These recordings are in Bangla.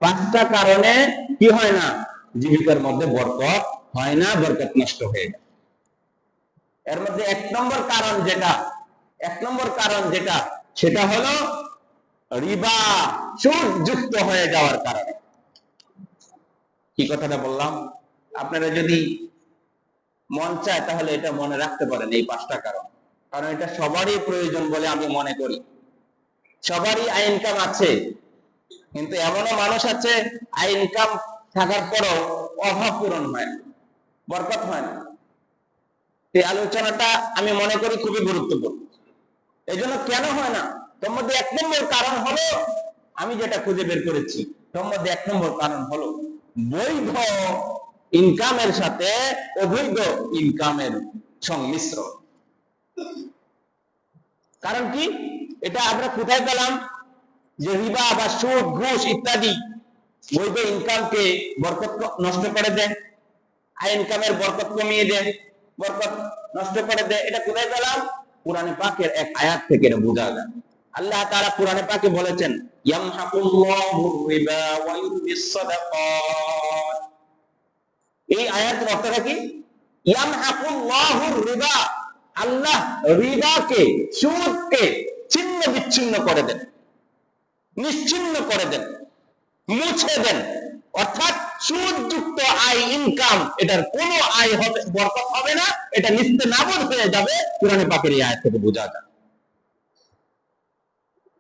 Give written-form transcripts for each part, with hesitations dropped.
পাঁচটা কারণে কি হয় না, জীবিকার মধ্যে বরকত হয় না, বরকত নষ্ট হয়ে যায়। এর মধ্যে এক নম্বর কারণ যেটা সেটা হলো রিবা, সুদ যুক্ত হয়ে যাওয়ার কারণে। কি কথাটা বললাম? আপনারা যদি মন চায় তাহলে এটা মনে রাখতে পারেন, এই পাঁচটা কারণ। কারণ এটা সবারই প্রয়োজন বলে আমি মনে করি। সবারই আয় ইনকাম আছে, কিন্তু এমনও মানুষ আছে আয় ইনকাম থাকার পরও অভাব পূরণ হয় না, বরকত হয় না। এই আলোচনাটা আমি মনে করি খুবই গুরুত্বপূর্ণ। এই জন্য কেন হয় না, তোর মধ্যে এক নম্বর কারণ হলো, আমি যেটা খুঁজে বের করেছি, তোর মধ্যে এক নম্বর কারণ হলো বৈধ ইনকামের সাথে অবৈধ ইনকামের সংমিশ্রণ। কারণ কি, এটা আমরা কোথায় পেলাম? যে রিবা বা সুদ, ঘুষ ইত্যাদি বৈধ ইনকামকে বরকত নষ্ট করে দেয়, আয় ইনকামের বরকত কমিয়ে দেয়, বরকত নষ্ট করে দেয়। এটা কোথায় পেলাম? কুরআনে পাকের এক আয়াত থেকে এটা বোঝা যায়। আল্লাহ তাআলা কুরআনে পাকে বলেছেন, ইয়ামহাকুল্লাহু রিবা ওয়া ইউরবিস সাদাকাত। এই আয়াতের অর্থটা কি? ইয়ামহাকুল্লাহু রিবা, আল্লাহ রিবাকে, সুদকে ছিন্ন বিচ্ছিন্ন করে দেন, নিশ্চিহ্ন করে দেন, মুছে দেন। অর্থাৎ সুদযুক্ত আয় ইনকাম, এটার কোনো আয় হবে, বরকত হবে না, এটা নিস্তেনাবুদ হয়ে যাবে। কুরআনে পাকের এই আয়াত থেকে বোঝা যায়।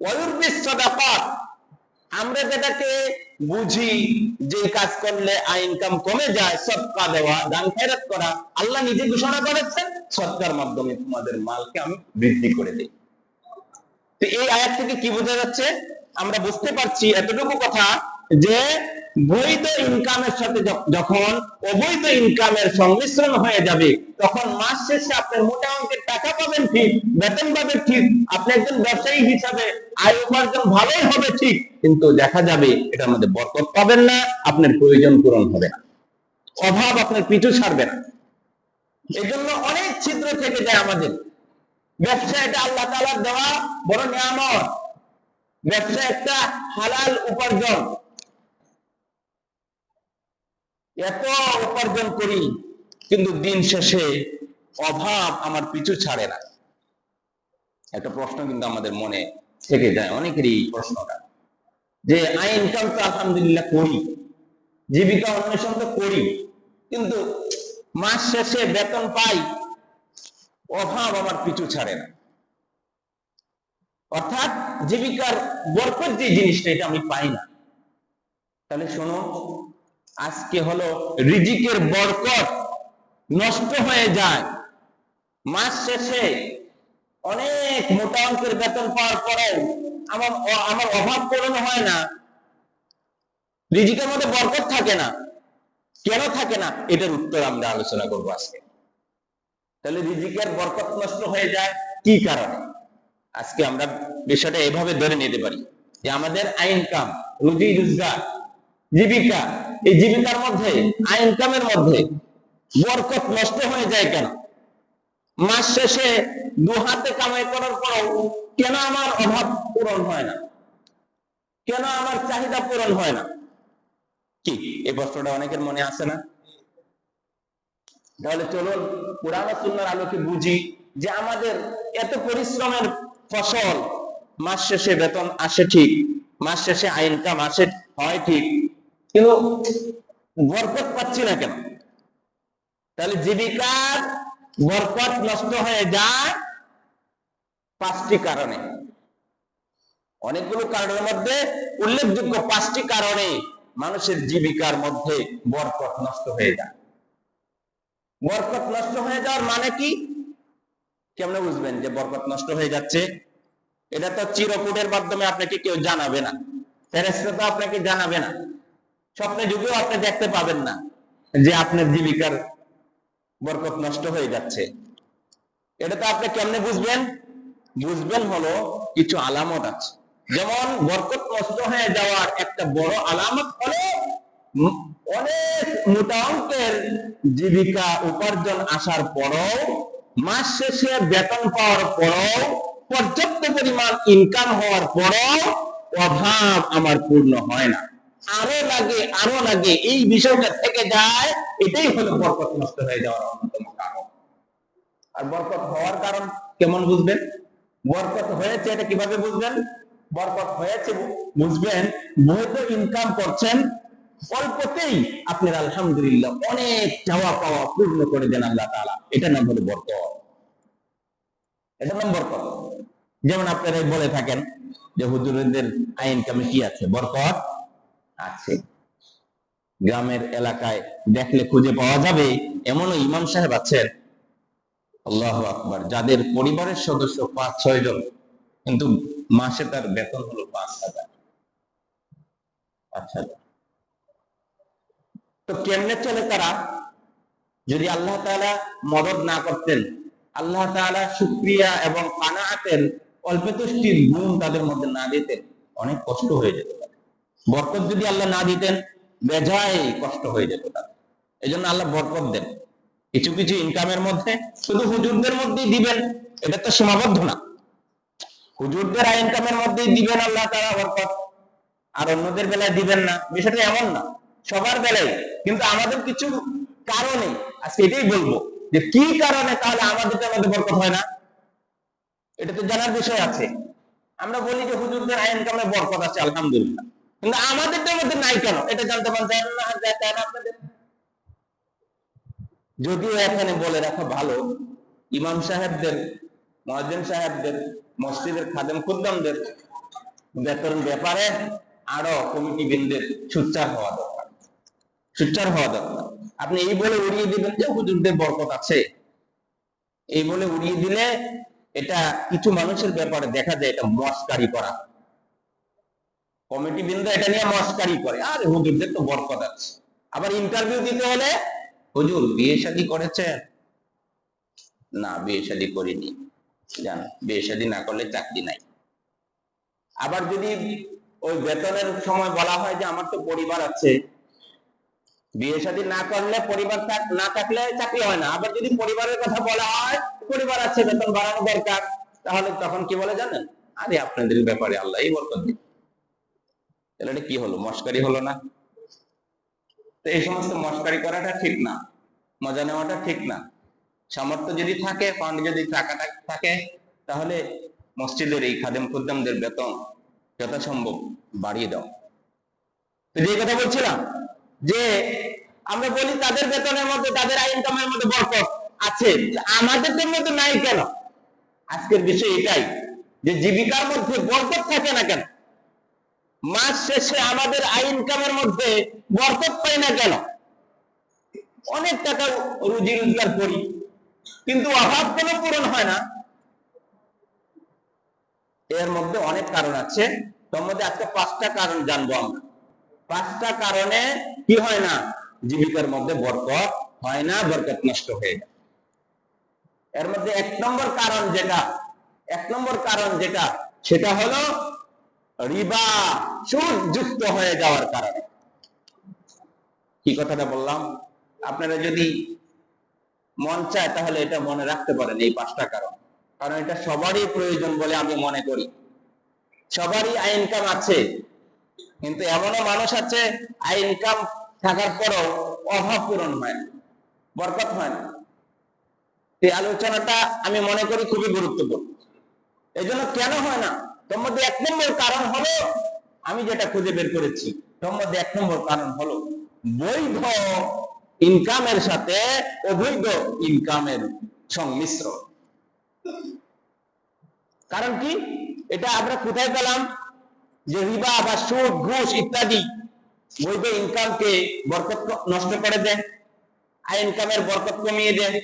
ওয়ায়ুরবিস সাদাকাত, আমরা যেটাকে বুঝি যে কাজ করলে আয় ইনকাম কমে যায়, সদকা দেওয়া, দান খয়রাত করা, আল্লাহ নিজে ঘোষণা করেছেন সদকার মাধ্যমে তোমাদের মালকে আমি বৃদ্ধি করে দিই। তো এই আয়াত থেকে কি বোঝা যাচ্ছে? আমরা বুঝতে পারছি এতটুকু কথা, যে বৈধ ইনকামের সাথে যখন অবৈধ ইনকামের সংমিশ্রণ হয়ে যাবে, তখন মাস শেষে আপনার মোটা অঙ্কের টাকা পাবেন ঠিক, বেতন পাবেন ঠিক, আপনি একজন ব্যবসায়ী হিসাবে আয় উপার্জন ভালোই হবে ঠিক, কিন্তু দেখা যাবে এটার মধ্যে বরকত পাবেন না, আপনার প্রয়োজন পূরণ হবে না, অভাব আপনার পিছু ছাড়বে না। এজন্য অনেক ছিদ্র থেকে যায় আমাদের। ব্যবসা এটা আল্লাহ তাআলার দেওয়া বড় নিয়ামত। ব্যবসা একটা হালাল উপার্জন। এত উপার্জন করি, কিন্তু দিন শেষে অভাব আমার পিছু ছাড়ে না। একটা প্রশ্ন কিন্তু আমাদের মনে থেকে যায়, অনেকেরই প্রশ্নটা, যে আয় ইনকাম তো আলহামদুলিল্লাহ করি, জীবিকা অন্বেষণ তো করি, কিন্তু মাস শেষে বেতন পাই, অভাব আমার পিছু ছাড়ে না। অর্থাৎ জীবিকার বরকত যে জিনিসটা, এটা আমি পাই না। তাহলে শোনো, আজকে হলো রিজিকের বরকত নষ্ট হয়ে যায়, মাস শেষে অনেক মোটা অঙ্কের বেতন পাওয়ার পরেও আমার অভাব পূরণ হয় না, রিজিকের মধ্যে বরকত থাকে না। কেন থাকে না, এটার উত্তর আমরা আলোচনা করব আজকে। তাহলে রিজিকের বরকত নষ্ট হয়ে যায় কি কারণে? আজকে আমরা বিষয়টা এভাবে ধরে নিতে পারি যে আমাদের আয় ইনকাম, রুজি রোজগার, জীবিকা, এই জীবিকার মধ্যে, আয় ইনকামের মধ্যে বরকত নষ্ট হয়ে যায় কেন? মাস শেষে দু হাতে কামাই করার পরও কেন আমার অভাব পূরণ হয় না? কেন আমার চাহিদা পূরণ হয় না? কি এই প্রশ্নটা অনেকের মনে আসে না? তাহলে চলুন কুরআন ও সুন্নাহর আলোকে বুঝি যে আমাদের এত পরিশ্রমের ফসল, মাস শেষে বেতন আসে ঠিক, মাস শেষে আয় ইনকাম আসে হয় ঠিক, কিন্তু বরকত পাচ্ছি না কেন? তাহলে জীবিকার বরকত নষ্ট হয়ে যায় পাঁচটি কারণে। অনেকগুলো কারণের মধ্যে উল্লেখযোগ্য পাঁচটি কারণে মানুষের জীবিকার মধ্যে বরকত নষ্ট হয়ে যায়। বরকত নষ্ট হয়ে যাওয়ার মানে কি? কেমনে বুঝবেন যে বরকত নষ্ট হয়ে যাচ্ছে? এটা তো চিরকুটের মাধ্যমে আপনাকে কেউ জানাবে না, ফেরেশতা তো আপনাকে জানাবে না, স্বপ্নে যুগেও আপনি দেখতে পাবেন না যে আপনার জীবিকার বরকত নষ্ট হয়ে যাচ্ছে। এটা তো আপনি কেমনে বুঝবেন? বুঝবেন হলো কিছু আলামত আছে। যেমন বরকত নষ্ট হয়ে যাওয়ার একটা বড় আলামত হলো অনেক মোটা অঙ্কের জীবিকা উপার্জন আসার পরও, মাস শেষে বেতন পাওয়ার পরও, পর্যাপ্ত পরিমাণ ইনকাম হওয়ার পরও অভাব আমার পূর্ণ হয় না। আরো লাগে এই বিষয়টা থেকে যায়, এটাই হলো বরকত নষ্ট হয়ে যাওয়ার অন্যতম কারণ। আর বরকত হওয়ার কারণ কেমন বুঝবেন? বরকত হয়েছে এটা কিভাবে বুঝবেন? বরকত হয়েছে বুঝবেন, বৈধ ইনকাম করছেন, অল্পতেই আপনার আলহামদুলিল্লাহ অনেক চাওয়া পাওয়া পূর্ণ করে দেন আল্লাহ তাআলা, এটা নাম হলো বরকত। এটা নাম বরকত। যেমন আপনারা বলে থাকেন যে হুজুরদের আয় ইনকামে কি আছে? বরকত আছে। গ্রামের এলাকায় দেখলে খুঁজে পাওয়া যাবে এমনও ইমাম সাহেব আছেন, আল্লাহু আকবার, যাদের পরিবারের সদস্য 5-6 জন, কিন্তু মাসে তার বেতন হলো 5,000। আচ্ছা, তো কেমনে চলে তারা? যদি আল্লাহ তাআলা মদদ না করতেন, আল্লাহ তাআলা শুকরিয়া এবং কানাআতের অল্পতুষ্টির গুণ তাদের মধ্যে না দিতেন, অনেক কষ্ট হয়ে যেত। বরকত যদি আল্লাহ না দিতেন, বেজায় কষ্ট হয়ে যেত তাদের। এই জন্য আল্লাহ বরকত দেন কিছু কিছু ইনকামের মধ্যে। শুধু হুজুরদের মধ্যেই দিবেন এটা তো সীমাবদ্ধ না, হুজুরদের আয় ইনকামের মধ্যেই দিবেন আল্লাহ তাআলা বরকত, আর অন্যদের বেলায় দিবেন না, বিষয়টা এমন না, সবার বেলায়। কিন্তু আমাদের কিছু কারণে আজকে এটাই বলবো যে কি কারণে তাহলে আমাদের মধ্যে বরকত হয় না, এটা তো জানার বিষয় আছে। আমরা বলি যে হুজুরদের আয় ইনকামে বরকত আছে আলহামদুলিল্লাহ, কিন্তু আমাদের মধ্যে নাই কেন এটা জানতে পারছেন না আপনাদের। যদিও এখানে বলে রাখা ভালো, ইমাম সাহেবদের, মুয়াজ্জিন সাহেবদের, মসজিদের খাদেম খুদ্দামদের বেতন ব্যাপারে আরো কমিটি বৃন্দের সোচ্চার হওয়া দরকার, সোচ্চার হওয়া দরকার। আপনি এই বলে উড়িয়ে দিবেন যে হুজুরদের বরকত আছে, এই বলে উড়িয়ে দিলে এটা কিছু মানুষের ব্যাপারে দেখা যায় এটা মস্কারি করা। কমিটি বৃন্দ এটা নিয়ে মস্কারি করে, আর হুজুরদের তো বরকত আছে। আবার ইন্টারভিউ দিতে হলে, হুজুর বিয়ে শাদী করেছেন? না, বিয়ে শাদী করিনি। জান, বিয়ে শাদী না করলে চাকরি নাই। আবার যদি ওই বেতনের সময় বলা হয় যে আমার তো পরিবার আছে, বিয়ে শাদী না করলে পরিবার না থাকলে চাকরি হয় না। আবার যদি পরিবারের কথা বলা হয়, পরিবার আছে, বেতন বাড়ানো দরকার, তাহলে তখন কি বলে জানেন? আরে আপনাদের ব্যাপারে আল্লাহ এই বরকত দিন। তাহলে এটা কি হলো? মস্কারি হলো না? তো এই সমস্ত মস্কারি করাটা ঠিক না, মজা নেওয়াটা ঠিক না। সামর্থ্য যদি থাকে, ফান্ড যদি টাকাটা থাকে, তাহলে মসজিদের এই খাদেম খুদ্দামদের বেতন যথাসম্ভব বাড়িয়ে দাও। যে কথা বলছিলাম যে আমরা বলি তাদের বেতনের মধ্যে, তাদের আয় ইনকামের মধ্যে বরকত আছে, আমাদের মধ্যে নাই কেন? আজকের বিষয় এটাই যে জীবিকার মধ্যে বরকত থাকে না কেন? মাস শেষে আমাদের আয় ইনকামের মধ্যে বরকত পাই না কেন? অনেক টাকা রুজি রোজগার করি, কিন্তু অভাব কোনো পূরণ হয় না। এর মধ্যে অনেক কারণ আছে, তার মধ্যে আজকে 5টা কারণ জানবো আমরা। 5টা কারণে কি হয় না? জীবিকার মধ্যে বরকত হয় না, বরকত নষ্ট হয়ে যায়। এর মধ্যে 1 নম্বর কারণ যেটা সেটা হলো রিবা, সুদ যুক্ত হয়ে যাওয়ার কারণে। কি কথাটা বললাম? আপনারা যদি মন চায় তাহলে এটা মনে রাখতে পারেন, এই 5টা কারণ। কারণ এটা সবারই প্রয়োজন বলে আমি মনে করি। সবারই আয় ইনকাম আছে, কিন্তু এমনও মানুষ আছে আয় ইনকাম থাকার পরও অভাব পূরণ হয় না, বরকত হয় না। এই আলোচনাটা আমি মনে করি খুবই গুরুত্বপূর্ণ। এই জন্য কেন হয় না, তোর মধ্যে 1 নম্বর কারণ হলো, আমি যেটা খুঁজে বের করেছি, তোর মধ্যে 1 নম্বর কারণ হলো বৈধ ইনকামের সাথে অবৈধ ইনকামের সংমিশ্রণ। কারণ কি? এটা আমরা কোথায় পেলাম? যে রিবা বা সুদ ঘুষ ইত্যাদি বৈধ ইনকামকে বরকত নষ্ট করে দেয়, আয় ইনকামের বরকত কমিয়ে দেয়,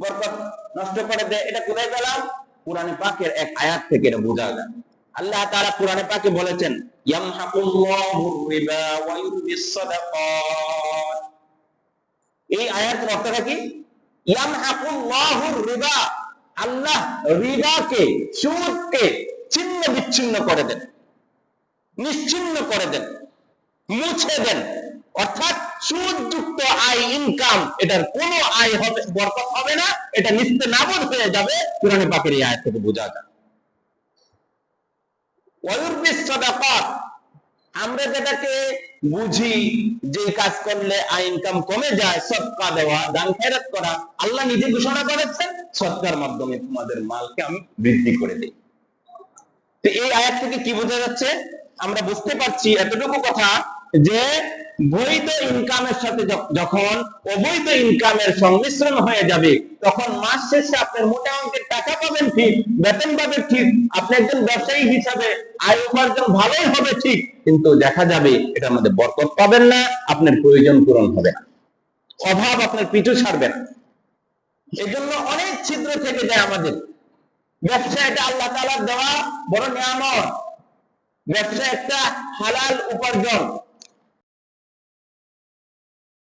বরকত নষ্ট করে দেয়। এটা কোথায় পেলাম? কোরআনে পাকের এক আয়াত থেকে এটা বোঝা যায়। আল্লাহ তাআলা কোরআনে পাকে বলেছেন, ইয়ামহাকুল্লাহু রিবা ওয়া ইউরবিস সাদাকাত। এই আয়াতের অর্থটা কি? ইয়ামহাকুল্লাহু রিবা, আল্লাহ রিবাকে, সুদকে ছিন্ন বিচ্ছিন্ন করে দেন, নিশ্চিহ্ন করে দেন, মুছে দেন। অর্থাৎ সুদযুক্ত আয় ইনকাম, এটার কোনো আয় হবে, বরকত হবে না, এটা নিস্তেনাবুদ হয়ে যাবে। কোরআনে পাকের এই আয়াত থেকে বোঝা যায়। ওয়ায়ুরবিস সাদাকাত, আমরা যেটাকে বুঝি যে কাজ করলে আয় ইনকাম কমে যায়, সদকা দেওয়া, দান খেরাত করা। আল্লাহ নিজে ঘোষণা করেছেন সদকার মাধ্যমে তোমাদের মালকে আমি বৃদ্ধি করে দিই। তো এই আয়াত থেকে কি বোঝা যাচ্ছে? আমরা বুঝতে পারছি এতটুকু কথা যে বৈধ ইনকামের সাথে যখন অবৈধ ইনকামের সংমিশ্রণ হয়ে যাবে, তখন মাস শেষে আপনার মোটা অঙ্কের টাকা পাবেন ঠিক, বেতন পাবেন ঠিক, আপনি একজন ব্যবসায়ী হিসাবে আয় উপার্জন ভালোই হবে ঠিক, কিন্তু দেখা যাবে এটার মধ্যে বরকত পাবেন না, আপনার প্রয়োজন পূরণ হবে না, অভাব আপনার পিছু ছাড়বে না। এজন্য অনেক ছিদ্র থেকে যায় আমাদের। ব্যবসা এটা আল্লাহ তাআলার দেওয়া বড় নিয়ামত। ব্যবসা একটা হালাল উপার্জন।